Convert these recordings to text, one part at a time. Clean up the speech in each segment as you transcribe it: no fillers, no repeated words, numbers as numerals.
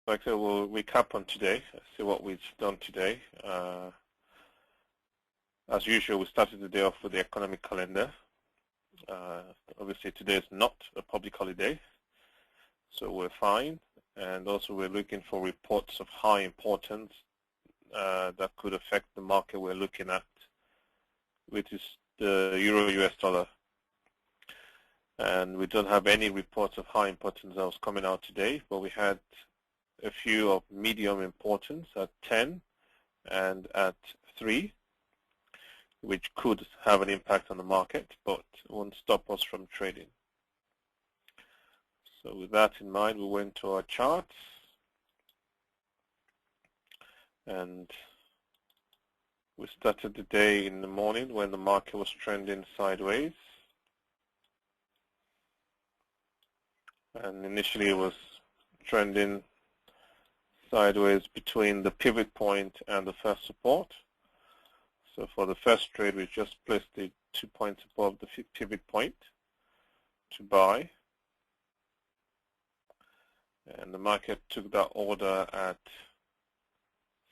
like I said, we'll recap on today, see what we've done today. As usual, we started the day off with the economic calendar. Obviously, today is not a public holiday, so we're fine. And also, we're looking for reports of high importance that could affect the market we're looking at, which is the Euro-US dollar. And we don't have any reports of high importance that was coming out today, but we had a few of medium importance at 10 and at 3, which could have an impact on the market, but won't stop us from trading. So with that in mind, we went to our charts, and we started the day in the morning when the market was trending sideways. And initially it was trending sideways between the pivot point and the first support. So for the first trade, we just placed the 2 points above the pivot point to buy. And the market took that order at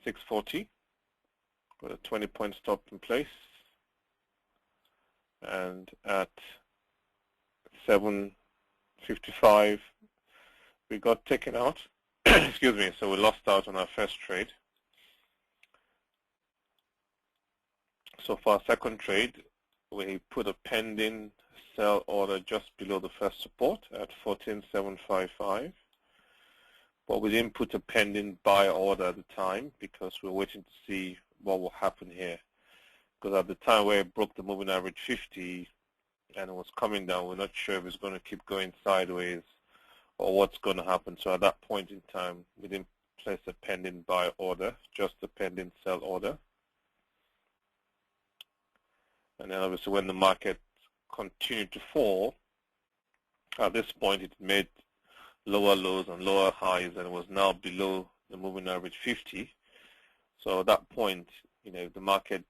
640 with a 20-point stop in place. And at 7:55, we got taken out. Excuse me, so we lost out on our first trade. So for our second trade, we put a pending sell order just below the first support at 14,755. But we didn't put a pending buy order at the time because we were waiting to see what will happen here. Because at the time where it broke the moving average 50 and it was coming down, we're not sure if it's going to keep going sideways or what's going to happen. So at that point in time, we didn't place a pending buy order, just a pending sell order. And then obviously when the market continued to fall, at this point it made lower lows and lower highs and was now below the moving average 50. So at that point, if the market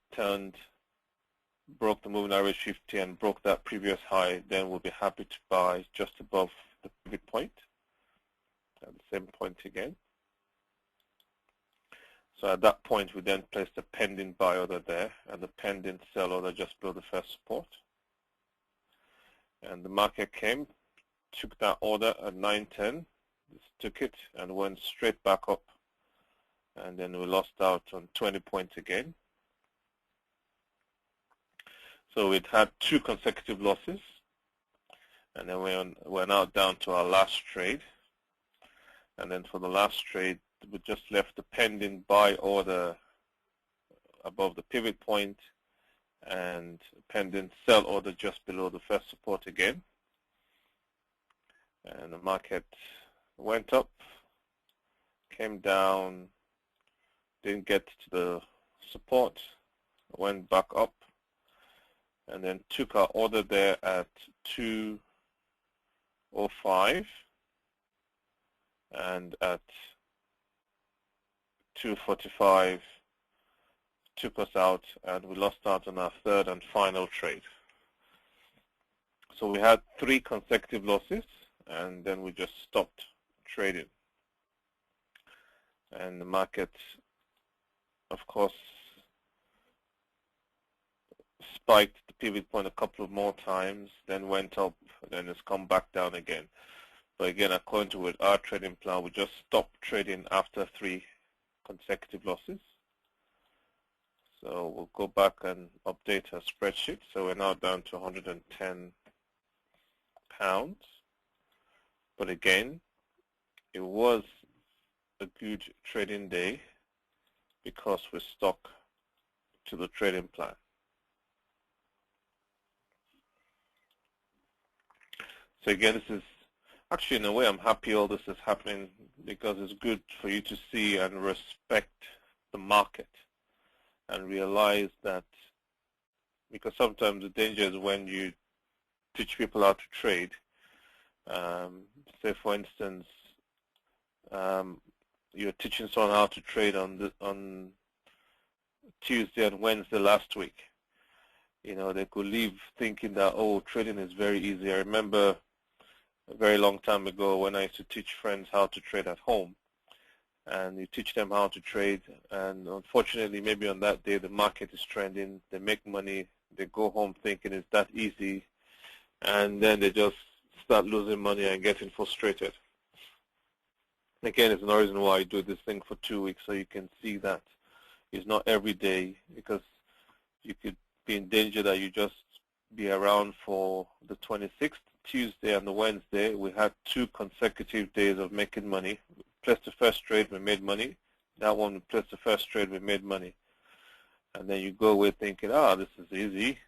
broke the moving average 50 and broke that previous high, then we'll be happy to buy just above the pivot point at the same point again. So at that point, we then placed a pending buy order there and the pending sell order just below the first support. And the market came, took that order at 9:10, took it and went straight back up. And then we lost out on 20 points again. So we'd had 2 consecutive losses. And then we're now down to our last trade. And then for the last trade, we just left the pending buy order above the pivot point and pending sell order just below the first support again. And the market went up, came down, didn't get to the support, went back up, and then took our order there at 205 and at 245 took us out, and we lost out on our third and final trade. So we had 3 consecutive losses, and then we just stopped trading. And the market, of course, spiked the pivot point a couple of more times, then went up, then it's come back down again. But again, according to our trading plan, we just stopped trading after 3 consecutive losses. So we'll go back and update our spreadsheet. So we're now down to £110. But again, it was a good trading day because we stuck to the trading plan. So again, this is actually, in a way, I'm happy all this is happening because it's good for you to see and respect the market and realize that, because sometimes the danger is when you teach people how to trade. Say, for instance, you're teaching someone how to trade on Tuesday and Wednesday last week. They could leave thinking that, oh, trading is very easy. I remember a very long time ago when I used to teach friends how to trade at home. and you teach them how to trade. And unfortunately, maybe on that day the market is trending, they make money, they go home thinking it's that easy, and then they just start losing money and getting frustrated. Again, it's another reason why I do this thing for 2 weeks, so you can see that it's not every day, because you could be in danger that you just be around for the 26th, Tuesday and the Wednesday. We had 2 consecutive days of making money. We placed the first trade, we made money. That one, we placed the first trade, we made money. And then you go away thinking, this is easy.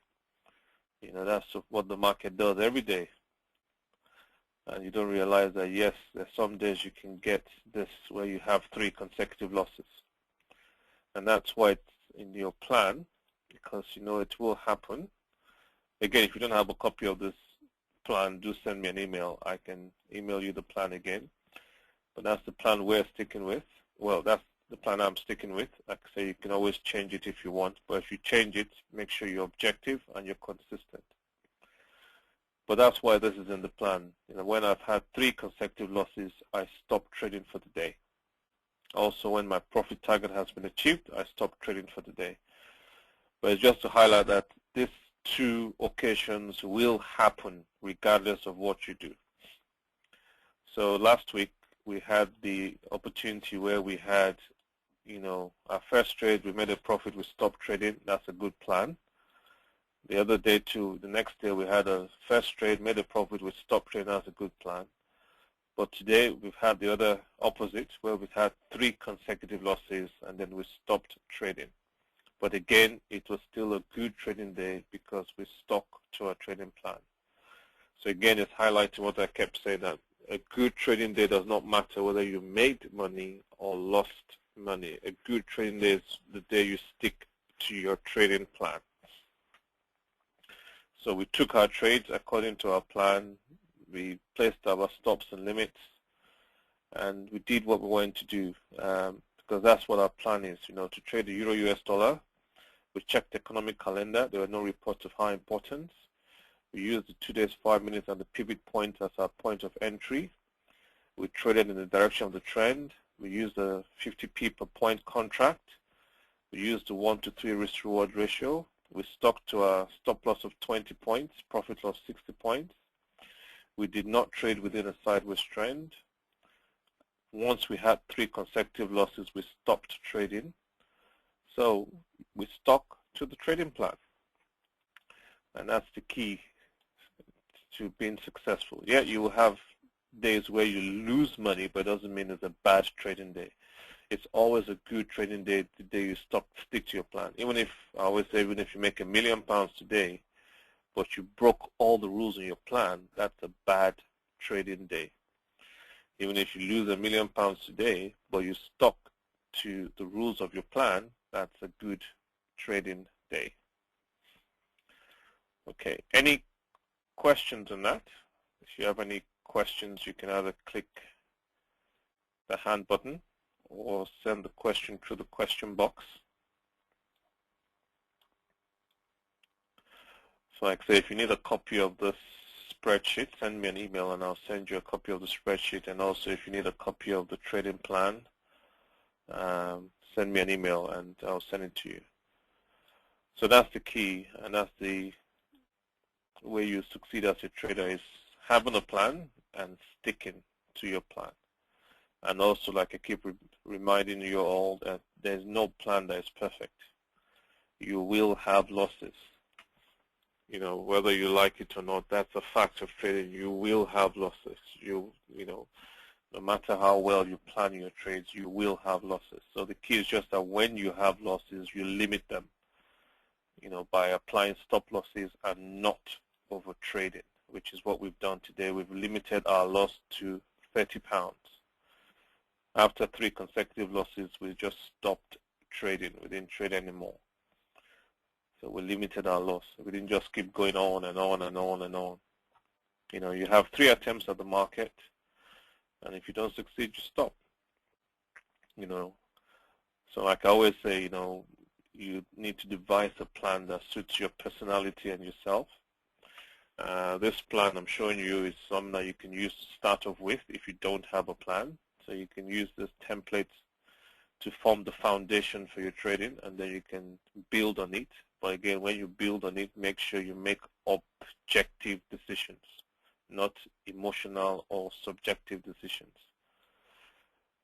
You know, that's what the market does every day. And you don't realize that, yes, there's some days you can get this where you have 3 consecutive losses. And that's why it's in your plan, because you know it will happen. Again, if you don't have a copy of this plan, do send me an email. I can email you the plan again. But that's the plan we're sticking with. Well, that's the plan I'm sticking with. Like I say, you can always change it if you want. But if you change it, make sure you're objective and you're consistent. But that's why this is in the plan. You know, when I've had 3 consecutive losses, I stop trading for the day. Also, when my profit target has been achieved, I stop trading for the day. But it's just to highlight that these 2 occasions will happen regardless of what you do. So last week, we had the opportunity where we had, you know, our first trade, we made a profit, we stopped trading. That's a good plan. The other day too, the next day we had a first trade, made a profit, we stopped trading. That's a good plan. But today we've had the other opposite, where we've had 3 consecutive losses and then we stopped trading. But again, it was still a good trading day because we stuck to our trading plan. So again, it's highlighting what I kept saying, that a good trading day does not matter whether you made money or lost money. A good trading day is the day you stick to your trading plan. So we took our trades according to our plan. We placed our stops and limits, and we did what we wanted to do, because that's what our plan is, you know, to trade the Euro-US dollar. We checked the economic calendar. There were no reports of high importance. We used the 2 days, 5 minutes, and the pivot point as our point of entry. We traded in the direction of the trend. We used the 50p per point contract. We used the 1-to-3 risk-reward ratio. We stuck to our stop loss of 20 points, profit loss 60 points. We did not trade within a sideways trend. Once we had 3 consecutive losses, we stopped trading. So we stuck to the trading plan. And that's the key to being successful. Yeah, you will have days where you lose money, but it doesn't mean it's a bad trading day. It's always a good trading day the day you stick to your plan. Even if, I always say, even if you make £1 million today, but you broke all the rules in your plan, that's a bad trading day. Even if you lose £1 million today, but you stuck to the rules of your plan, that's a good trading day. Okay, any questions on that? If you have any questions, you can either click the hand button or send the question through the question box. So like I say, if you need a copy of this spreadsheet, send me an email and I'll send you a copy of the spreadsheet. And also if you need a copy of the trading plan, send me an email and I'll send it to you. So that's the key, and that's the way you succeed as a trader, is having a plan and sticking to your plan. And also, like I keep reminding you all, that there's no plan that is perfect. You will have losses. You know, whether you like it or not, that's a fact of trading. You will have losses. You know, no matter how well you plan your trades, you will have losses. So the key is just that when you have losses, you limit them, you know, by applying stop losses and not over trading, which is what we've done today. We've limited our loss to £30. After 3 consecutive losses, we just stopped trading. We didn't trade anymore. So we limited our loss. We didn't just keep going on and on and on and on. You know, you have 3 attempts at the market, and if you don't succeed, you stop. You know, so like I always say, you know, you need to devise a plan that suits your personality and yourself. This plan I'm showing you is something that you can use to start off with if you don't have a plan. So you can use this template to form the foundation for your trading, and then you can build on it. But again, when you build on it, make sure you make objective decisions, not emotional or subjective decisions.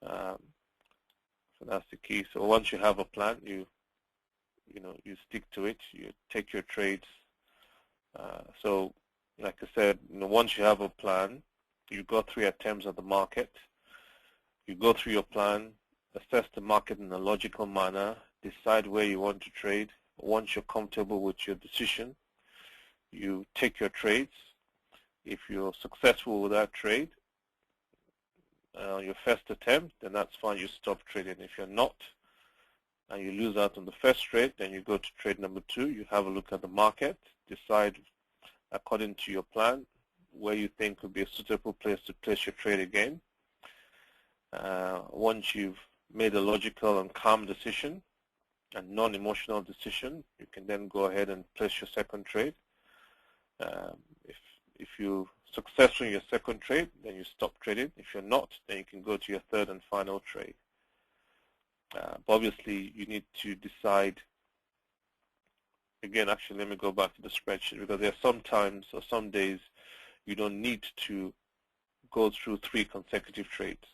So that's the key. So once you have a plan, you stick to it. You take your trades. So, like I said, once you have a plan, you go 3 attempts at the market. You go through your plan, assess the market in a logical manner, decide where you want to trade. Once you're comfortable with your decision, you take your trades. If you're successful with that trade, your first attempt, then that's fine, you stop trading. If you're not, and you lose out on the first trade, then you go to trade number 2, you have a look at the market, decide according to your plan where you think would be a suitable place to place your trade again. Once you've made a logical and calm decision and non-emotional decision, you can then go ahead and place your second trade. If you're successful in your second trade, then you stop trading. If you're not, then you can go to your third and final trade. But obviously, you need to decide. Again, actually, let me go back to the spreadsheet, because there are some times or some days you don't need to go through 3 consecutive trades.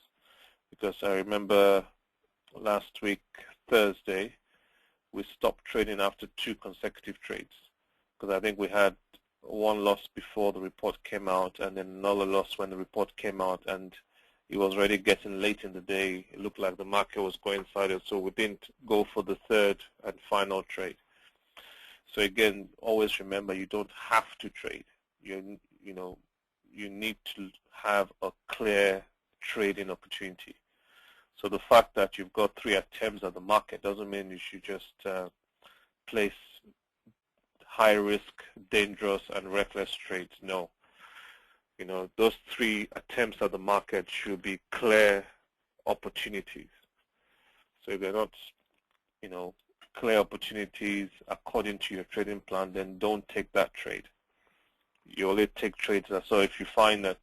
Because I remember last week, Thursday, we stopped trading after 2 consecutive trades, because I think we had one loss before the report came out and then another loss when the report came out, and it was already getting late in the day. It looked like the market was going sideways, so we didn't go for the third and final trade. So again, always remember, you don't have to trade. You need to have a clear trading opportunity. So the fact that you've got 3 attempts at the market doesn't mean you should just place high risk, dangerous, and reckless trades. No. Those 3 attempts at the market should be clear opportunities. So if they're not, clear opportunities according to your trading plan, then don't take that trade. You only take trades. So if you find that,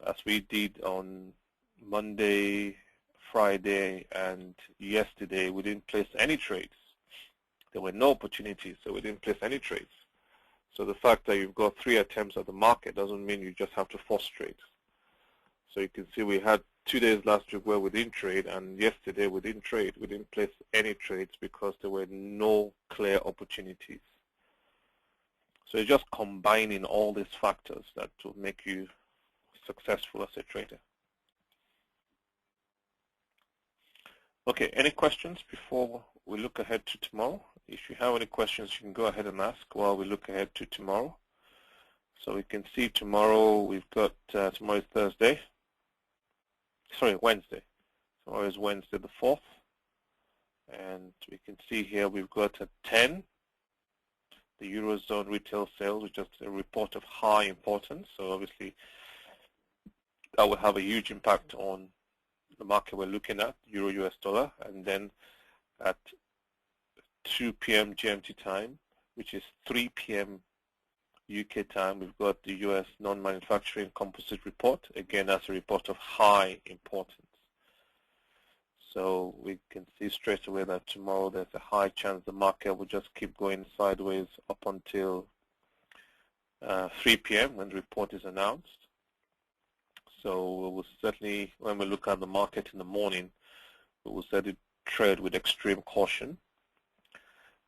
as we did on Monday, Friday, and yesterday, we didn't place any trades. There were no opportunities, so we didn't place any trades. So the fact that you've got 3 attempts at the market doesn't mean you just have to force trade. So you can see we had 2 days last week where we didn't trade, and yesterday we didn't trade. We didn't place any trades because there were no clear opportunities. So it's just combining all these factors that will make you successful as a trader. Okay, any questions before we look ahead to tomorrow? If you have any questions, you can go ahead and ask while we look ahead to tomorrow. So we can see tomorrow we've got, tomorrow is Thursday. Sorry, Wednesday. Tomorrow is Wednesday the 4th. And we can see here we've got at 10, the Eurozone retail sales, which is a report of high importance. So obviously that will have a huge impact on the market we're looking at, Euro-US dollar. And then at 2 p.m. GMT time, which is 3 p.m. UK time, we've got the US non-manufacturing composite report. Again, that's a report of high importance. So we can see straight away that tomorrow there's a high chance the market will just keep going sideways up until 3 p.m. when the report is announced. So we will certainly, when we look at the market in the morning, we will certainly trade with extreme caution.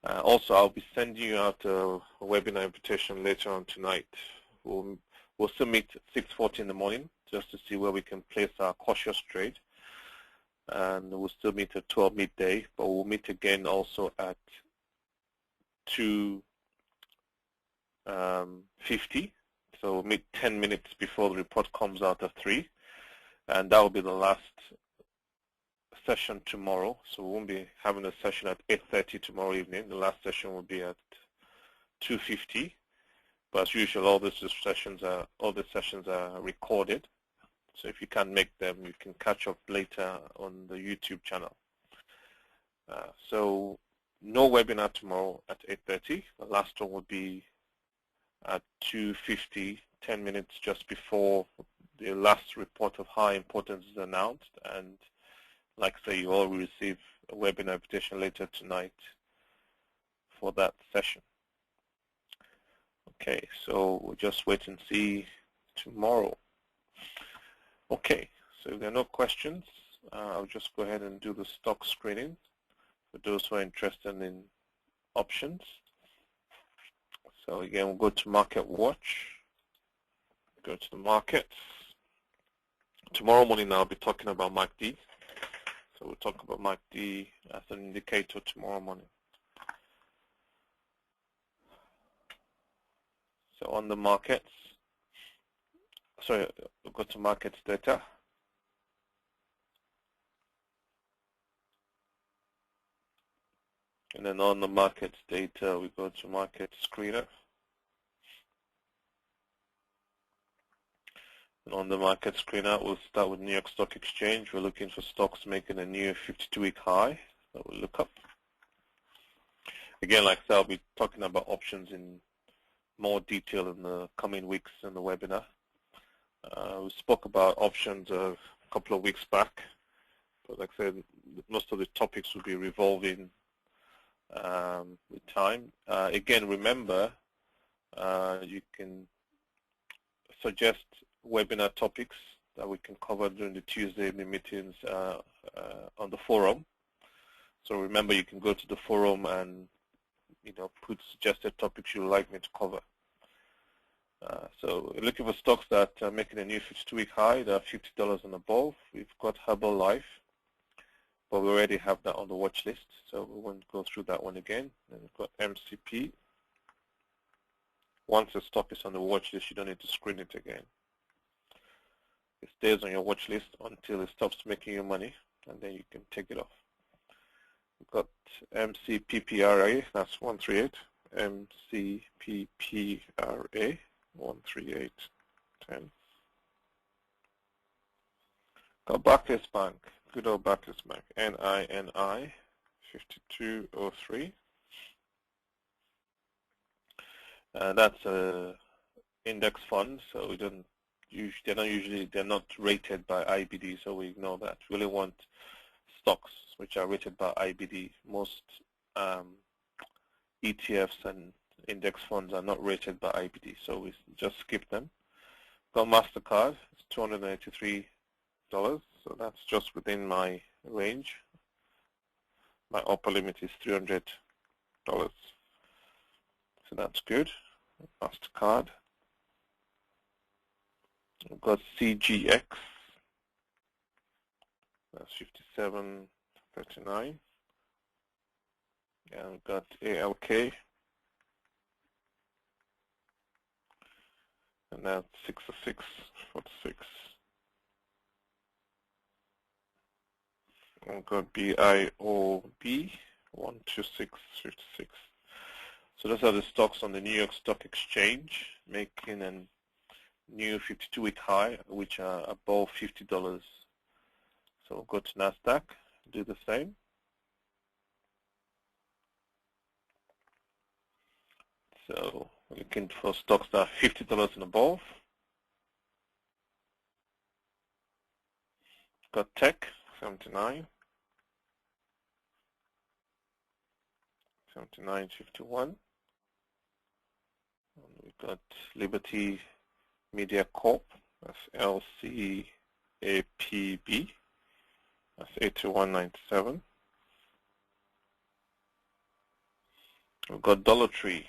Also, I'll be sending you out a webinar invitation later on tonight. We'll still meet at 6:40 in the morning just to see where we can place our cautious trade. And we'll still meet at 12 midday, but we'll meet again also at 2:50. So we'll meet 10 minutes before the report comes out at 3. And that will be the last session tomorrow. So we won't be having a session at 8:30 tomorrow evening. The last session will be at 2:50. But as usual, all these sessions are recorded. So if you can't make them, you can catch up later on the YouTube channel. So no webinar tomorrow at 8:30. The last one will be at 2:50, 10 minutes just before the last report of high importance is announced, and like I say, you all will receive a webinar invitation later tonight for that session. Okay, so we'll just wait and see tomorrow. Okay, so if there are no questions, I'll just go ahead and do the stock screening for those who are interested in options. So again, we'll go to Market Watch, go to the markets. Tomorrow morning I'll be talking about MACD. So we'll talk about MACD as an indicator tomorrow morning. So on the markets, sorry, we'll go to markets data. And then on the markets data, we go to market screener. And on the market screener, we'll start with New York Stock Exchange. We're looking for stocks making a new 52-week high. So we'll look up. Again, like I said, I'll be talking about options in more detail in the coming weeks in the webinar. We spoke about options a couple of weeks back. But like I said, most of the topics will be revolving with time. Again, remember, you can suggest webinar topics that we can cover during the Tuesday evening meetings on the forum. So remember, you can go to the forum and put suggested topics you would like me to cover. So looking for stocks that are making a new 52-week high, that are $50 and above. We've got Herbalife, but we already have that on the watch list, so we won't go through that one again. And we've got MCP. Once a stock is on the watch list, you don't need to screen it again. It stays on your watch list until it stops making you money, and then you can take it off. We've got MCPPRA, that's 138. MCPPRA, 138.10. Got Barclays Bank, good old Barclays Bank, NINI, 5203. That's a index fund, so we don't they're not rated by IBD, so we ignore that. We really want stocks which are rated by IBD. Most ETFs and index funds are not rated by IBD, so we just skip them. Got MasterCard, it's $293, so that's just within my range. My upper limit is $300, so that's good. MasterCard. We've got CGX, that's 57.39. And we've got ALK, and that's 606.46. And we've got BIOB, 126.56. So those are the stocks on the New York Stock Exchange making a new 52-week high, which are above $50. So we'll go to NASDAQ, do the same. So we're looking for stocks that are $50 and above. Got Tech, 79. 79.51. We've got Liberty Media Corp, that's LCAPB, that's 81.97. We've got Dollar Tree,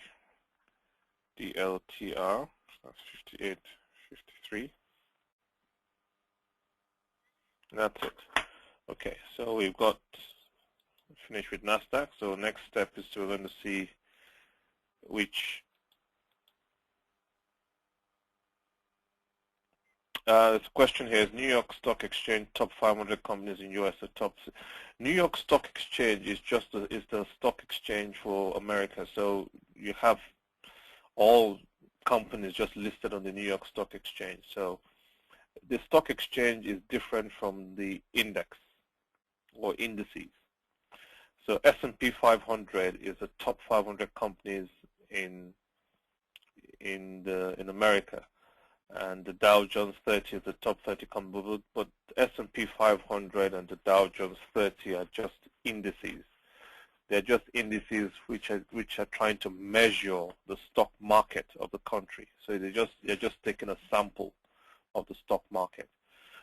DLTR, that's 58.53. That's it. Okay, so we've got finished with NASDAQ. So next step is we're going to see which the question here is New York Stock Exchange top 500 companies in US. The top New York Stock Exchange is just the stock exchange for America. So you have all companies just listed on the New York Stock Exchange. So the stock exchange is different from the index or indices. So S&P 500 is the top 500 companies in America. and the Dow Jones 30 is the top 30 company, but S&P 500 and the Dow Jones 30 are just indices. They're just indices which are trying to measure the stock market of the country. So they're just taking a sample of the stock market.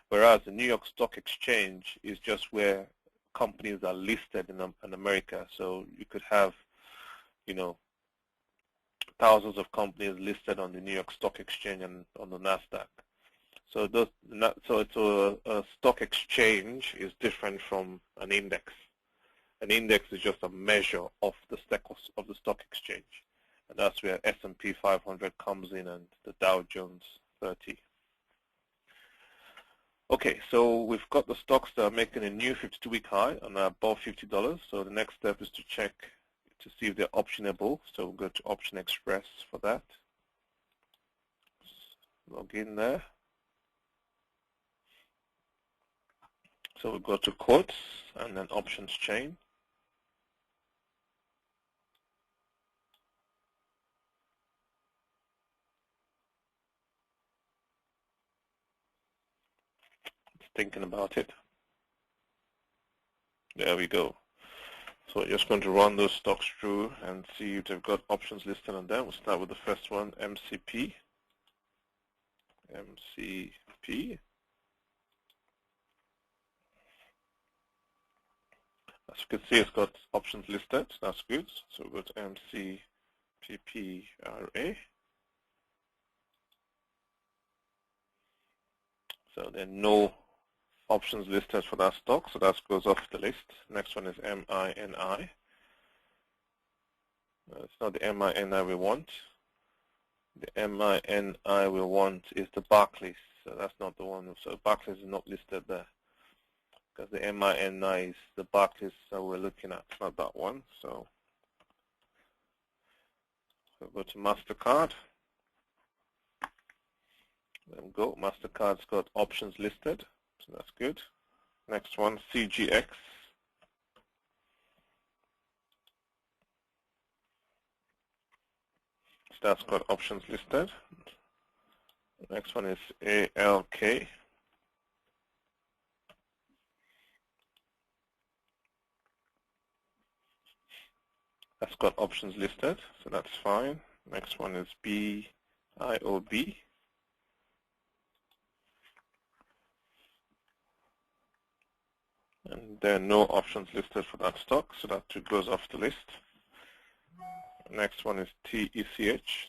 Whereas the New York Stock Exchange is just where companies are listed in America. So you could have, thousands of companies listed on the New York Stock Exchange and on the NASDAQ. So a stock exchange is different from an index. An index is just a measure of the stock exchange, and that's where S&P 500 comes in and the Dow Jones 30. Okay, so we've got the stocks that are making a new 52-week high and are above $50. So the next step is to check to see if they're optionable. So we'll go to Option Express for that. Log in there. So we'll go to Quotes and then Options Chain. Thinking about it. There we go. So we're just going to run those stocks through and see if they've got options listed on them. We'll start with the first one, MCP. MCP. As you can see, it's got options listed. That's good. So we'll go to MCPPRA. So there are no options listed for that stock, so that goes off the list. Next one is MINI. It's not the MINI we want. The MINI we want is the Barclays, so that's not the one. So Barclays is not listed there because the MINI is the Barclays that we're looking at, not that one. So we'll go to MasterCard. There we go. MasterCard's got options listed. So that's good. Next one, CGX. So that's got options listed. The next one is ALK. That's got options listed, so that's fine. Next one is BIOB. And there are no options listed for that stock, so that too goes off the list. Next one is TECH.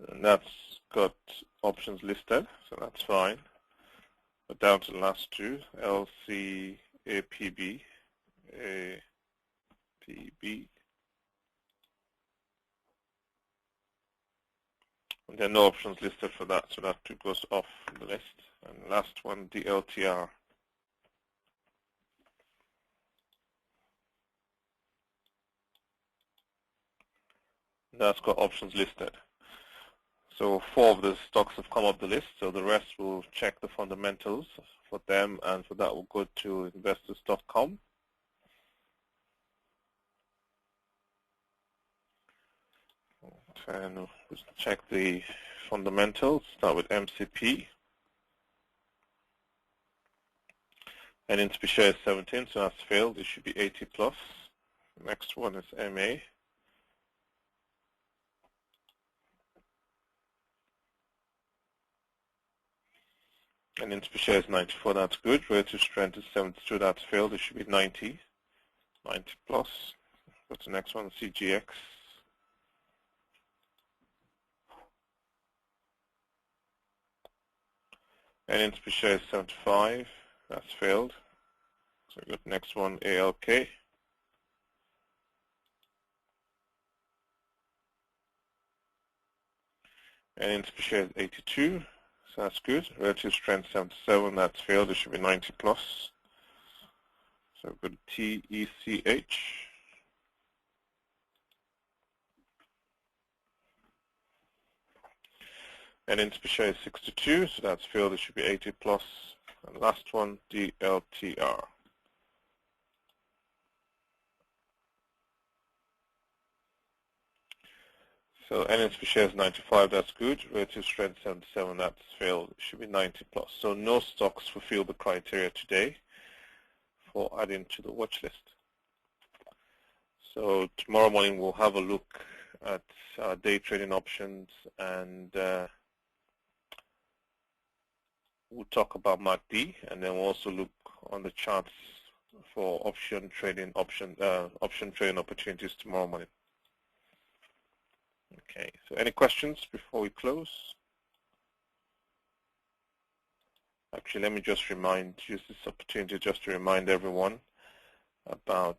And that's got options listed, so that's fine. But down to the last two, LCAPB, APB. And there are no options listed for that, so that too goes off the list. And last one, DLTR. That's got options listed. So 4 of the stocks have come up the list, so the rest will check the fundamentals for them, and for that we'll go to investors.com. And we'll check the fundamentals, start with MCP. And in per share is 17, so that's failed. It should be 80 plus. Next one is MA. And in per share is 94, that's good. Relative strength is 72, that's failed. It should be 90 plus. What's the next one? CGX. And in per share is 75, that's failed. So we got the next one, ALK. And in per share is 82. So that's good. Relative strength 77, that's failed. It should be 90 plus. So good. TECH. And in per share is 62, so that's failed. It should be 80 plus. And last one, DLTR. So earnings per share is 95, that's good. Relative strength 77, that's failed. It should be 90 plus. So no stocks fulfill the criteria today for adding to the watch list. So tomorrow morning we'll have a look at day trading options, and we'll talk about MACD, and then we'll also look on the charts for option trading opportunities tomorrow morning. Okay, so any questions before we close? Actually, let me just use this opportunity just to remind everyone about